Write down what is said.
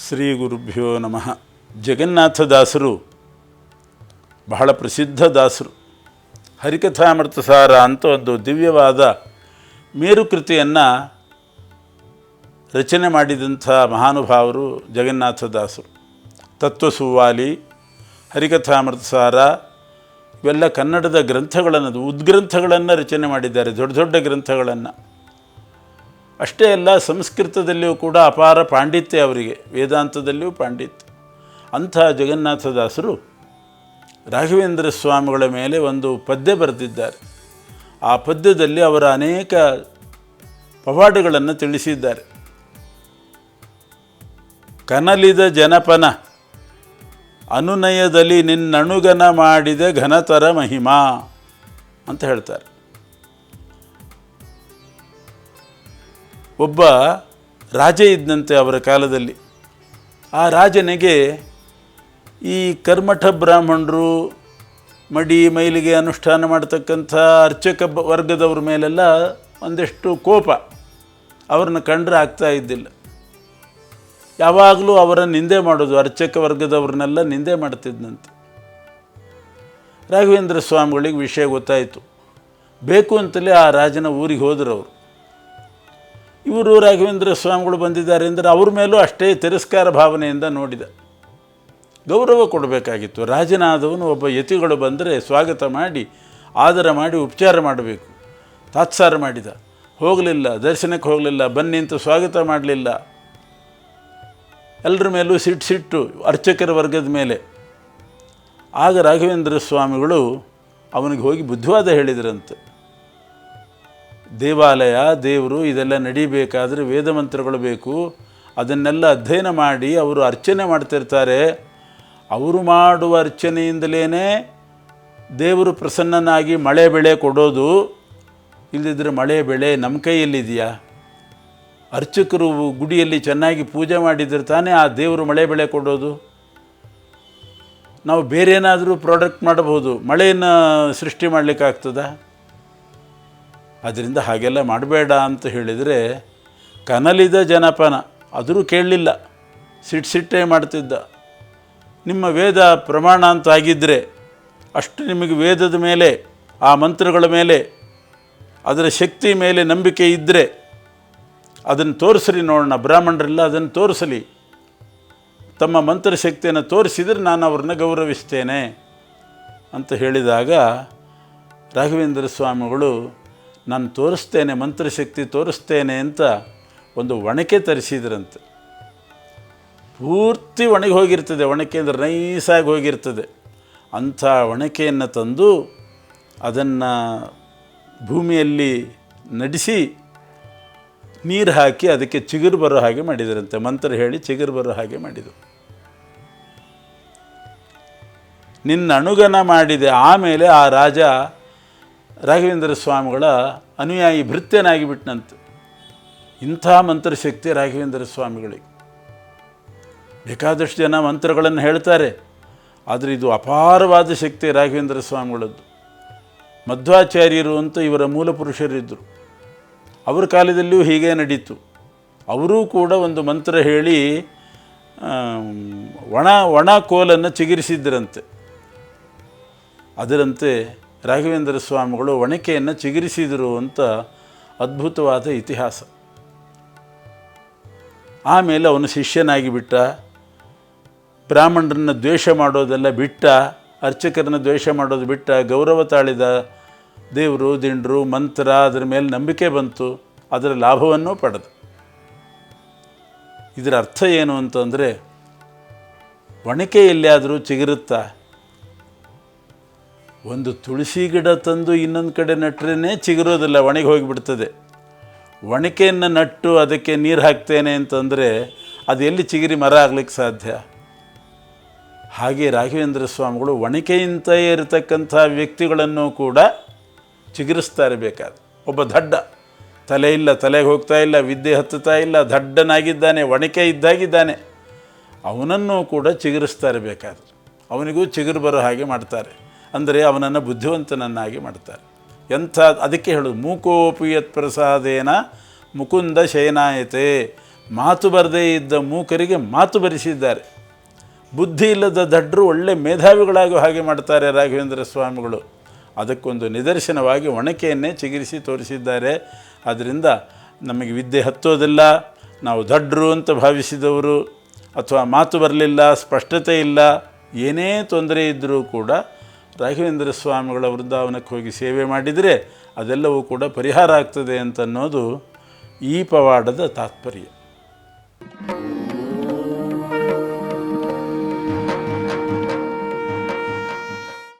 ಶ್ರೀ ಗುರುಭ್ಯೋ ನಮಃ. ಜಗನ್ನಾಥದಾಸರು ಬಹಳ ಪ್ರಸಿದ್ಧ ದಾಸರು. ಹರಿಕಥಾಮೃತಸಾರ ಅಂತ ಒಂದು ದಿವ್ಯವಾದ ಮೇರುಕೃತಿಯನ್ನು ರಚನೆ ಮಾಡಿದಂಥ ಮಹಾನುಭಾವರು ಜಗನ್ನಾಥದಾಸರು. ತತ್ವಸುವಾಲಿ, ಹರಿಕಥಾಮೃತಸಾರ ಇವೆಲ್ಲ ಕನ್ನಡದ ಗ್ರಂಥಗಳನ್ನು, ಉದ್ಗ್ರಂಥಗಳನ್ನು ರಚನೆ ಮಾಡಿದ್ದಾರೆ, ದೊಡ್ಡ ದೊಡ್ಡ ಗ್ರಂಥಗಳನ್ನು. ಅಷ್ಟೇ ಅಲ್ಲ, ಸಂಸ್ಕೃತದಲ್ಲಿಯೂ ಕೂಡ ಅಪಾರ ಪಾಂಡಿತ್ಯ ಅವರಿಗೆ, ವೇದಾಂತದಲ್ಲಿಯೂ ಪಾಂಡಿತ್ಯ. ಅಂಥ ಜಗನ್ನಾಥದಾಸರು ರಾಘವೇಂದ್ರ ಸ್ವಾಮಿಗಳ ಮೇಲೆ ಒಂದು ಪದ್ಯ ಬರೆದಿದ್ದಾರೆ. ಆ ಪದ್ಯದಲ್ಲಿ ಅವರ ಅನೇಕ ಪವಾಡಗಳನ್ನು ತಿಳಿಸಿದ್ದಾರೆ. ಕನಲಿದ ಜನಪನ ಅನುನಯದಲ್ಲಿ ನಿನ್ನಣುಗನ ಮಾಡಿದ ಘನತರ ಮಹಿಮಾ ಅಂತ ಹೇಳ್ತಾರೆ. ಒಬ್ಬ ರಾಜ ಇದ್ದಂತೆ ಅವರ ಕಾಲದಲ್ಲಿ. ಆ ರಾಜನಿಗೆ ಈ ಕರ್ಮಠ ಬ್ರಾಹ್ಮಣರು, ಮಡಿ ಮೈಲಿಗೆ ಅನುಷ್ಠಾನ ಮಾಡ್ತಕ್ಕಂಥ ಅರ್ಚಕ ವರ್ಗದವ್ರ ಮೇಲೆಲ್ಲ ಒಂದಷ್ಟು ಕೋಪ. ಅವ್ರನ್ನ ಕಂಡ್ರೆ ಆಗ್ತಾ ಇದ್ದಿಲ್ಲ. ಯಾವಾಗಲೂ ಅವರ ನಿಂದೆ ಮಾಡೋದು, ಅರ್ಚಕ ವರ್ಗದವ್ರನ್ನೆಲ್ಲ ನಿಂದೆ ಮಾಡ್ತಿದ್ದಂತೆ. ರಾಘವೇಂದ್ರ ಸ್ವಾಮಿಗಳಿಗೆ ವಿಷಯ ಗೊತ್ತಾಯಿತು. ಬೇಕು ಅಂತಲೇ ಆ ರಾಜನ ಊರಿಗೆ ಹೋದರು ಅವರು. ಇವರು ರಾಘವೇಂದ್ರ ಸ್ವಾಮಿಗಳು ಬಂದಿದ್ದಾರೆ ಅಂದರೆ ಅವ್ರ ಮೇಲೂ ಅಷ್ಟೇ ತಿರಸ್ಕಾರ ಭಾವನೆಯಿಂದ ನೋಡಿದ. ಗೌರವ ಕೊಡಬೇಕಾಗಿತ್ತು. ರಾಜನಾದವನು ಒಬ್ಬ ಯತಿಗಳು ಬಂದರೆ ಸ್ವಾಗತ ಮಾಡಿ, ಆದರ ಮಾಡಿ, ಉಪಚಾರ ಮಾಡಬೇಕು. ತಾತ್ಸಾರ ಮಾಡಿದ, ಹೋಗಲಿಲ್ಲ, ದರ್ಶನಕ್ಕೆ ಹೋಗಲಿಲ್ಲ, ಬನ್ನಿ ಅಂತ ಸ್ವಾಗತ ಮಾಡಲಿಲ್ಲ. ಎಲ್ಲರ ಮೇಲೂ ಸಿಟ್ಟು ಅರ್ಚಕರ ವರ್ಗದ ಮೇಲೆ. ಆಗ ರಾಘವೇಂದ್ರ ಸ್ವಾಮಿಗಳು ಅವನಿಗೆ ಹೋಗಿ ಬುದ್ಧಿವಾದ ಹೇಳಿದ್ರಂತೆ. ದೇವಾಲಯ, ದೇವರು ಇದೆಲ್ಲ ನಡಿಬೇಕಾದರೆ ವೇದ ಮಂತ್ರಗಳು ಬೇಕು. ಅದನ್ನೆಲ್ಲ ಅಧ್ಯಯನ ಮಾಡಿ ಅವರು ಅರ್ಚನೆ ಮಾಡ್ತಿರ್ತಾರೆ. ಅವರು ಮಾಡುವ ಅರ್ಚನೆಯಿಂದಲೇ ದೇವರು ಪ್ರಸನ್ನನಾಗಿ ಮಳೆ ಬೆಳೆ ಕೊಡೋದು. ಇಲ್ಲದಿದ್ದರೆ ಮಳೆ ಬೆಳೆ ನಮ್ಮ ಕೈಯಲ್ಲಿದೆಯಾ? ಅರ್ಚಕರು ಗುಡಿಯಲ್ಲಿ ಚೆನ್ನಾಗಿ ಪೂಜೆ ಮಾಡಿದರೆ ತಾನೇ ಆ ದೇವರು ಮಳೆ ಬೆಳೆ ಕೊಡೋದು. ನಾವು ಬೇರೆ ಏನಾದರೂ ಪ್ರಾಡಕ್ಟ್ ಮಾಡಬಹುದು, ಮಳೆಯನ್ನು ಸೃಷ್ಟಿ ಮಾಡಲಿಕ್ಕಾಗ್ತದ? ಅದರಿಂದ ಹಾಗೆಲ್ಲ ಮಾಡಬೇಡ ಅಂತ ಹೇಳಿದರೆ, ಕನಲಿದ ಜನಪನ ಆದರೂ ಕೇಳಲಿಲ್ಲ, ಸಿಟ್ಟೇ ಮಾಡ್ತಿದ್ದ. ನಿಮ್ಮ ವೇದ ಪ್ರಮಾಣ ಅಂತ ಆಗಿದ್ದರೆ, ಅಷ್ಟು ನಿಮಗೆ ವೇದದ ಮೇಲೆ, ಆ ಮಂತ್ರಗಳ ಮೇಲೆ, ಅದರ ಶಕ್ತಿ ಮೇಲೆ ನಂಬಿಕೆ ಇದ್ದರೆ ಅದನ್ನು ತೋರಿಸ್ರಿ ನೋಡೋಣ. ಬ್ರಾಹ್ಮಣರೆಲ್ಲ ಅದನ್ನು ತೋರಿಸಲಿ. ತಮ್ಮ ಮಂತ್ರಶಕ್ತಿಯನ್ನು ತೋರಿಸಿದರೆ ನಾನು ಅವ್ರನ್ನ ಗೌರವಿಸ್ತೇನೆ ಅಂತ ಹೇಳಿದಾಗ ರಾಘವೇಂದ್ರ ಸ್ವಾಮಿಗಳು, ನಾನು ತೋರಿಸ್ತೇನೆ, ಮಂತ್ರಶಕ್ತಿ ತೋರಿಸ್ತೇನೆ ಅಂತ ಒಂದು ಒಣಕೆ ತರಿಸಿದ್ರಂತೆ. ಪೂರ್ತಿ ಒಣಗಿ ಹೋಗಿರ್ತದೆ. ಒಣಕೆ ಅಂದರೆ ನೈಸಾಗಿ ಹೋಗಿರ್ತದೆ. ಅಂಥ ಒಣಕೆಯನ್ನು ತಂದು ಅದನ್ನು ಭೂಮಿಯಲ್ಲಿ ನಡೆಸಿ ನೀರು ಹಾಕಿ ಅದಕ್ಕೆ ಚಿಗುರು ಬರೋ ಹಾಗೆ ಮಾಡಿದರಂತೆ. ಮಂತ್ರ ಹೇಳಿ ಚಿಗುರು ಬರೋ ಹಾಗೆ ಮಾಡಿದರು. ನಿನ್ನ ಅಣುಗನ ಮಾಡಿದೆ. ಆಮೇಲೆ ಆ ರಾಜ ರಾಘವೇಂದ್ರ ಸ್ವಾಮಿಗಳ ಅನುಯಾಯಿ ಭೃತ್ಯನಾಗಿ ಬಿಟ್ಟನಂತೆ. ಇಂಥ ಮಂತ್ರಶಕ್ತಿ ರಾಘವೇಂದ್ರ ಸ್ವಾಮಿಗಳಿಗೆ. ಬೇಕಾದಷ್ಟು ಜನ ಮಂತ್ರಗಳನ್ನು ಹೇಳ್ತಾರೆ, ಆದರೆ ಇದು ಅಪಾರವಾದ ಶಕ್ತಿ ರಾಘವೇಂದ್ರ ಸ್ವಾಮಿಗಳದ್ದು. ಮಧ್ವಾಚಾರ್ಯರು ಅಂತ ಇವರ ಮೂಲ ಪುರುಷರಿದ್ದರು. ಅವ್ರ ಕಾಲದಲ್ಲಿಯೂ ಹೀಗೆ ನಡೀತು. ಅವರೂ ಕೂಡ ಒಂದು ಮಂತ್ರ ಹೇಳಿ ಒಣ ಕೋಲನ್ನು ಚಿಗುರಿಸಿದ್ದರಂತೆ. ಅದರಂತೆ ರಾಘವೇಂದ್ರ ಸ್ವಾಮಿಗಳು ಒಣಕೆಯನ್ನು ಚಿಗುರಿಸಿದರು ಅಂತ ಅದ್ಭುತವಾದ ಇತಿಹಾಸ. ಆಮೇಲೆ ಅವನು ಶಿಷ್ಯನಾಗಿ ಬಿಟ್ಟ. ಬ್ರಾಹ್ಮಣರನ್ನು ದ್ವೇಷ ಮಾಡೋದೆಲ್ಲ ಬಿಟ್ಟ, ಅರ್ಚಕರನ್ನು ದ್ವೇಷ ಮಾಡೋದು ಬಿಟ್ಟ, ಗೌರವ ತಾಳಿದ. ದೇವರು, ದಿಂಡ್ರು, ಮಂತ್ರ ಅದರ ಮೇಲೆ ನಂಬಿಕೆ ಬಂತು. ಅದರ ಲಾಭವನ್ನೂ ಪಡೆದ. ಇದರ ಅರ್ಥ ಏನು ಅಂತಂದರೆ, ಒಣಕೆ ಎಲ್ಲಿಯಾದರೂ ಚಿಗುರುತ್ತಾ? ಒಂದು ತುಳಸಿ ಗಿಡ ತಂದು ಇನ್ನೊಂದು ಕಡೆ ನಟ್ರೇ ಚಿಗುರೋದಿಲ್ಲ, ಒಣಗಿ ಹೋಗಿಬಿಡ್ತದೆ. ಒಣಕೆಯನ್ನು ನಟ್ಟು ಅದಕ್ಕೆ ನೀರು ಹಾಕ್ತೇನೆ ಅಂತಂದರೆ ಅದು ಎಲ್ಲಿ ಚಿಗುರಿ ಮರ ಆಗಲಿಕ್ಕೆ ಸಾಧ್ಯ? ಹಾಗೆ ರಾಘವೇಂದ್ರ ಸ್ವಾಮಿಗಳು ಒಣಕೆಯಿಂದ ಇರತಕ್ಕಂಥ ವ್ಯಕ್ತಿಗಳನ್ನು ಕೂಡ ಚಿಗುರಿಸ್ತಾರೆ ಬೇಕಾದ್ರೆ. ಒಬ್ಬ ದಡ್ಡ, ತಲೆ ಇಲ್ಲ, ತಲೆಗೆ ಹೋಗ್ತಾ ಇಲ್ಲ, ವಿದ್ಯೆ ಹತ್ತುತ್ತಾ ಇಲ್ಲ, ದಡ್ಡನಾಗಿದ್ದಾನೆ, ಒಣಕೆ ಇದ್ದಾಗಿದ್ದಾನೆ, ಅವನನ್ನು ಕೂಡ ಚಿಗುರಿಸ್ತಾರೆ ಬೇಕಾದ್ರೆ. ಅವನಿಗೂ ಚಿಗುರು ಬರೋ ಹಾಗೆ ಮಾಡ್ತಾರೆ. ಅಂದರೆ ಅವನನ್ನು ಬುದ್ಧಿವಂತನನ್ನಾಗಿ ಮಾಡ್ತಾರೆ. ಅದಕ್ಕೆ ಹೇಳೋದು, ಮೂಕೋಪಿ ಯತ್ ಪ್ರಸಾದೇನ ಮುಕುಂದ ಶಯನಾಯತೆ. ಮಾತು ಬರದೇ ಇದ್ದ ಮೂಕರಿಗೆ ಮಾತು ಬರೆಸಿದ್ದಾರೆ. ಬುದ್ಧಿ ಇಲ್ಲದ ದಡ್ಡರು ಒಳ್ಳೆ ಮೇಧಾವಿಗಳಾಗಿ ಹಾಗೆ ಮಾಡ್ತಾರೆ ರಾಘವೇಂದ್ರ ಸ್ವಾಮಿಗಳು. ಅದಕ್ಕೊಂದು ನಿದರ್ಶನವಾಗಿ ಒಣಕೆಯನ್ನೇ ಚಿಗುರಿಸಿ ತೋರಿಸಿದ್ದಾರೆ. ಆದ್ದರಿಂದ ನಮಗೆ ವಿದ್ಯೆ ಹತ್ತೋದಿಲ್ಲ, ನಾವು ದಡ್ಡರು ಅಂತ ಭಾವಿಸಿದವರು, ಅಥವಾ ಮಾತು ಬರಲಿಲ್ಲ, ಸ್ಪಷ್ಟತೆ ಇಲ್ಲ, ಏನೇ ತೊಂದರೆ ಇದ್ದರೂ ಕೂಡ ರಾಘವೇಂದ್ರ ಸ್ವಾಮಿಗಳ ವೃಂದಾವನಕ್ಕೆ ಹೋಗಿ ಸೇವೆ ಮಾಡಿದರೆ ಅದೆಲ್ಲವೂ ಕೂಡ ಪರಿಹಾರ ಆಗ್ತದೆ ಅಂತನ್ನೋದು ಈ ಪವಾಡದ ತಾತ್ಪರ್ಯ.